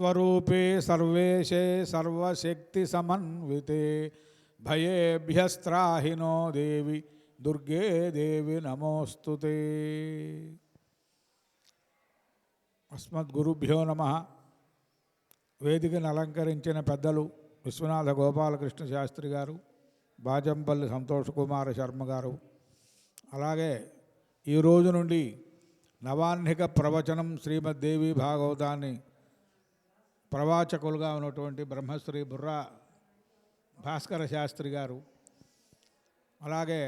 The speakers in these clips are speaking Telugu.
स्वरूपे सर्वेशे सर्वशक्ति समन्विते भयेभ्यस्त्राहिनो देवी दुर्गे देवी नमोस्तुते। अस्मद्गुरुभ्यो नमः। వేదికను అలంకరించిన పెద్దలు విశ్వనాథ గోపాలకృష్ణ శాస్త్రి గారు, బాజంపల్లి సంతోష్ కుమార్ శర్మ గారు, అలాగే ఈ రోజు నుండి నవాహ్నిక ప్రవచనం శ్రీమద్ దేవి భాగవతాన్ని ప్రవాచకులుగా ఉన్నటువంటి బ్రహ్మశ్రీ బుర్రా భాస్కర శాస్త్రి గారు, అలాగే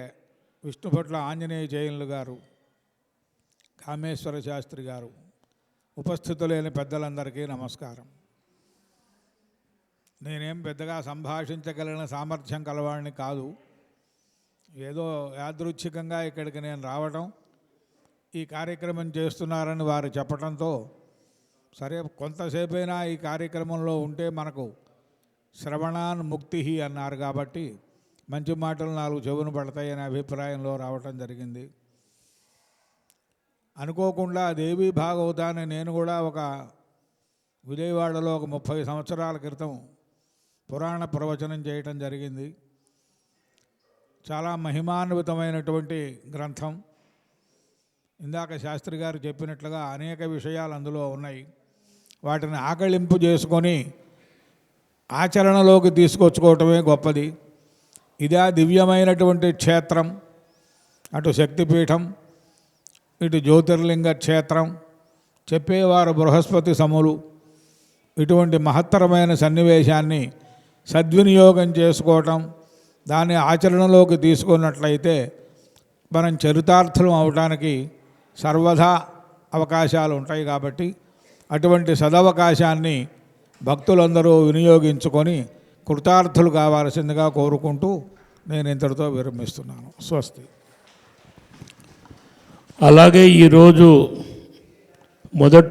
విష్ణుభట్ల ఆంజనేయ జైనులు గారు, కామేశ్వర శాస్త్రి గారు, ఉపస్థితులైన పెద్దలందరికీ నమస్కారం. నేనేం పెద్దగా సంభాషించగలిగిన సామర్థ్యం కలవాడిని కాదు. ఏదో యాదృచ్ఛికంగా ఇక్కడికి నేను రావటం, ఈ కార్యక్రమం చేస్తున్నారని వారు చెప్పడంతో సరే కొంతసేపైనా ఈ కార్యక్రమంలో ఉంటే మనకు శ్రవణాన్ ముక్తి అన్నారు కాబట్టి మంచి మాటలు 4 చెవును పడతాయనే అభిప్రాయంలో రావటం జరిగింది. అనుకోకుండా దేవీ భాగవతాన్ని నేను కూడా ఒక విజయవాడలో ఒక 30 సంవత్సరాల క్రితం పురాణ ప్రవచనం చేయటం జరిగింది. చాలా మహిమాన్వితమైనటువంటి గ్రంథం. ఇందాక శాస్త్రి గారు చెప్పినట్లుగా అనేక విషయాలు అందులో ఉన్నాయి. వాటిని ఆకళింపు చేసుకొని ఆచరణలోకి తీసుకొచ్చుకోవటమే గొప్పది. ఇదే దివ్యమైనటువంటి క్షేత్రం. అటు శక్తిపీఠం, ఇటు జ్యోతిర్లింగ క్షేత్రం, చెప్పేవారు బృహస్పతి సములు. ఇటువంటి మహత్తరమైన సన్నివేశాన్ని సద్వినియోగం చేసుకోవటం, దాన్ని ఆచరణలోకి తీసుకున్నట్లయితే మనం చరితార్థులం అవడానికి సర్వదా అవకాశాలు ఉంటాయి. కాబట్టి అటువంటి సదవకాశాన్ని భక్తులందరూ వినియోగించుకొని కృతార్థులు కావాల్సిందిగా కోరుకుంటూ నేను ఇంతటితో విరమిస్తున్నాను. స్వస్తి. అలాగే ఈరోజు మొదటి